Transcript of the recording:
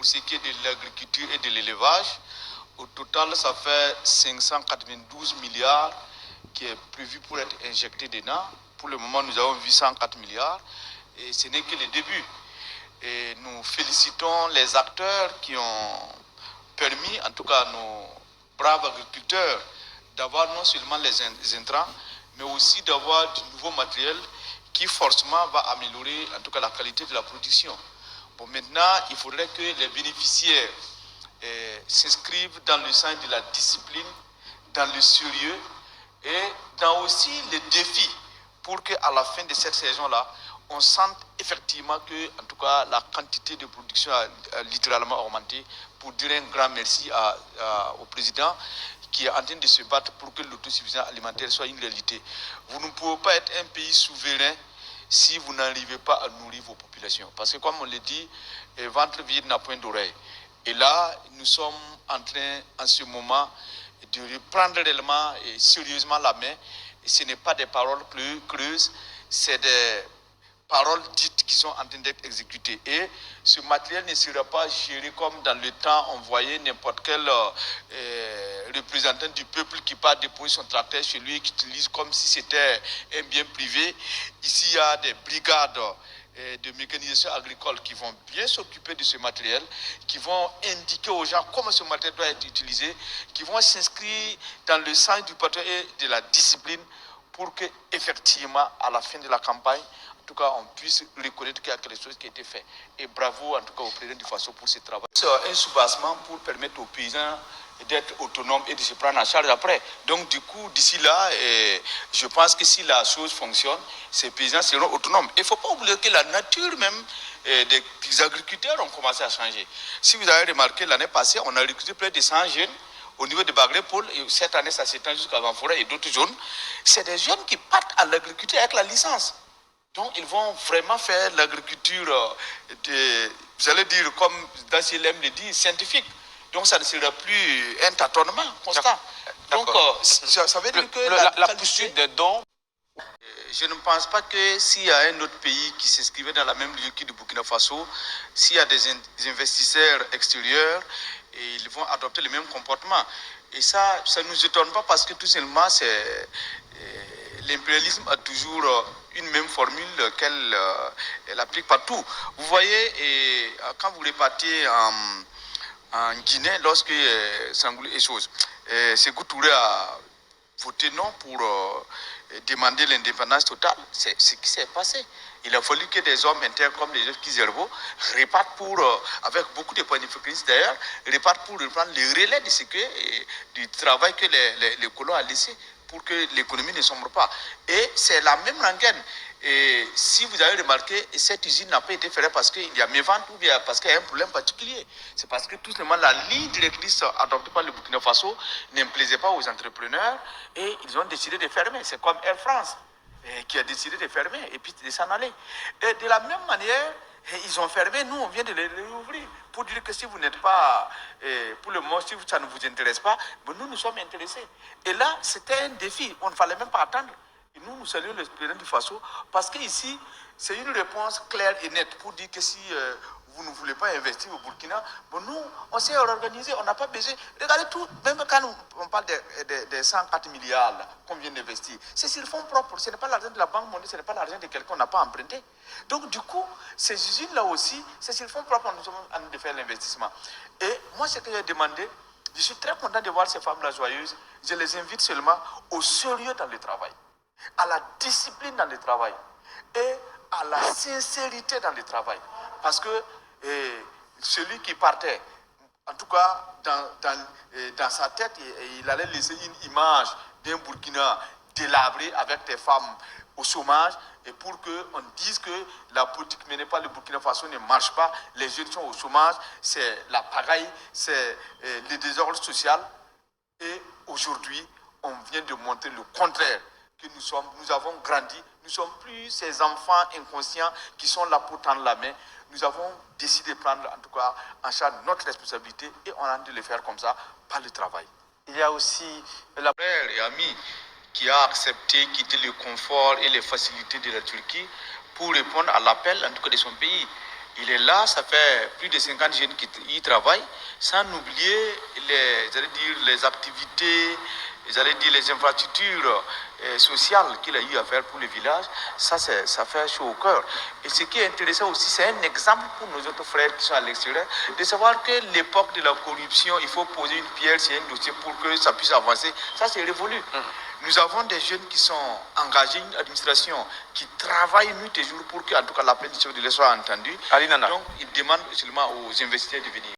pour ce qui est de l'agriculture et de l'élevage. Au total, ça fait 592 milliards qui est prévu pour être injecté dedans. Pour le moment, nous avons 804 milliards et ce n'est que le début. Et nous félicitons les acteurs qui ont permis, en tout cas nos braves agriculteurs, d'avoir non seulement les intrants, mais aussi d'avoir du nouveau matériel qui forcément va améliorer en tout cas la qualité de la production. Bon, maintenant, il faudrait que les bénéficiaires s'inscrivent dans le sens de la discipline, dans le sérieux et dans aussi les défis pour qu'à la fin de cette saison-là, on sente effectivement que, en tout cas, la quantité de production a littéralement augmenté. Pour dire un grand merci au président qui est en train de se battre pour que l'autosuffisance alimentaire soit une réalité. Vous ne pouvez pas être un pays souverain si vous n'arrivez pas à nourrir vos populations. Parce que comme on le dit, ventre vide n'a point d'oreille. Et là, nous sommes en train, en ce moment, de reprendre réellement et sérieusement la main. Et ce n'est pas des paroles creuses, c'est des paroles dites qui sont en train d'être exécutées. Et ce matériel ne sera pas géré comme dans le temps, on voyait n'importe quel représentant du peuple qui part déposer son tracteur chez lui et qui utilise comme si c'était un bien privé. Ici, il y a des brigades de mécanisation agricole qui vont bien s'occuper de ce matériel, qui vont indiquer aux gens comment ce matériel doit être utilisé, qui vont s'inscrire dans le sens du patron et de la discipline pour que, effectivement, à la fin de la campagne, en tout cas, on puisse reconnaître qu'il y a quelque chose qui a été fait. Et bravo, en tout cas, au président du Faso pour ce travail. C'est un soubassement pour permettre aux paysans d'être autonomes et de se prendre en charge après. Donc, du coup, d'ici là, je pense que si la chose fonctionne, ces paysans seront autonomes. Il ne faut pas oublier que la nature même des agriculteurs ont commencé à changer. Si vous avez remarqué, l'année passée, on a recruté près de 100 jeunes au niveau de Bagré-Paul, et cette année, ça s'étend jusqu'à Vanforêt et d'autres zones. C'est des jeunes qui partent à l'agriculture avec la licence. Donc, ils vont vraiment faire l'agriculture, vous allez dire, comme Daciel aime le dit, scientifique. Donc, ça ne sera plus un tâtonnement constant. Donc, ça veut dire que la poursuite des dons. Je ne pense pas que s'il y a un autre pays qui s'inscrivait dans la même ligne que le Burkina Faso, s'il y a des investisseurs extérieurs, ils vont adopter le même comportement. Et ça ne nous étonne pas parce que tout simplement, l'impérialisme a toujours une même formule qu'elle applique partout. Vous voyez, quand vous repartez en Guinée, lorsque Sangoulé et chose, Sékou Touré a voté non pour demander l'indépendance totale. C'est ce qui s'est passé. Il a fallu que des hommes internes comme les Kizerbo repartent avec beaucoup de points de focus d'ailleurs, repartent pour reprendre le relais du travail que les colons ont laissé pour que l'économie ne sombre pas. Et c'est la même rengaine. Et si vous avez remarqué, cette usine n'a pas été faite parce qu'il y a mévente ou bien parce qu'il y a un problème particulier. C'est parce que tout simplement la ligne directrice adoptée par le Burkina Faso ne plaisait pas aux entrepreneurs et ils ont décidé de fermer. C'est comme Air France qui a décidé de fermer et puis de s'en aller. Et de la même manière, ils ont fermé, nous on vient de les réouvrir pour dire que si vous n'êtes pas, pour le moment, si ça ne vous intéresse pas, nous sommes intéressés. Et là, c'était un défi, on ne fallait même pas attendre. Et nous saluons le président du Faso parce qu'ici, c'est une réponse claire et nette pour dire que si vous ne voulez pas investir au Burkina, nous, on s'est organisé, on n'a pas besoin. Regardez tout, même quand on parle des 104 milliards qu'on vient d'investir, c'est sur le fonds propre, ce n'est pas l'argent de la Banque mondiale, ce n'est pas l'argent de quelqu'un qu'on n'a pas emprunté. Donc du coup, ces usines-là aussi, c'est sur le fonds propre que nous sommes en train de faire l'investissement. Et moi, ce que j'ai demandé, je suis très content de voir ces femmes-là joyeuses, je les invite seulement au sérieux dans le travail, à la discipline dans le travail et à la sincérité dans le travail. Parce que celui qui partait, en tout cas dans sa tête, il allait laisser une image d'un Burkina délabré avec des femmes au chômage, et pour qu'on dise que la politique menée par le Burkina Faso ne marche pas, les jeunes sont au chômage, c'est la pagaille, c'est le désordre social. Et aujourd'hui, on vient de montrer le contraire, que nous avons grandi, nous ne sommes plus ces enfants inconscients qui sont là pour tendre la main. Nous avons décidé de prendre en tout cas en charge notre responsabilité et on a envie de le faire comme ça par le travail. Il y a aussi la frère et ami qui a accepté quitter le confort et les facilités de la Turquie pour répondre à l'appel en tout cas de son pays. Il est là, ça fait plus de 50 jeunes qui y travaillent, sans oublier les activités, les infrastructures sociales qu'il a eu à faire pour le village. Ça fait chaud au cœur. Et ce qui est intéressant aussi, c'est un exemple pour nos autres frères qui sont à l'extérieur, de savoir que l'époque de la corruption, il faut poser une pierre sur un dossier pour que ça puisse avancer. Ça, c'est révolu. Nous avons des jeunes qui sont engagés, une administration qui travaille nuit et jour pour que, en tout cas, la pétition de l'État soit entendue. Donc, ils demandent seulement aux investisseurs de venir.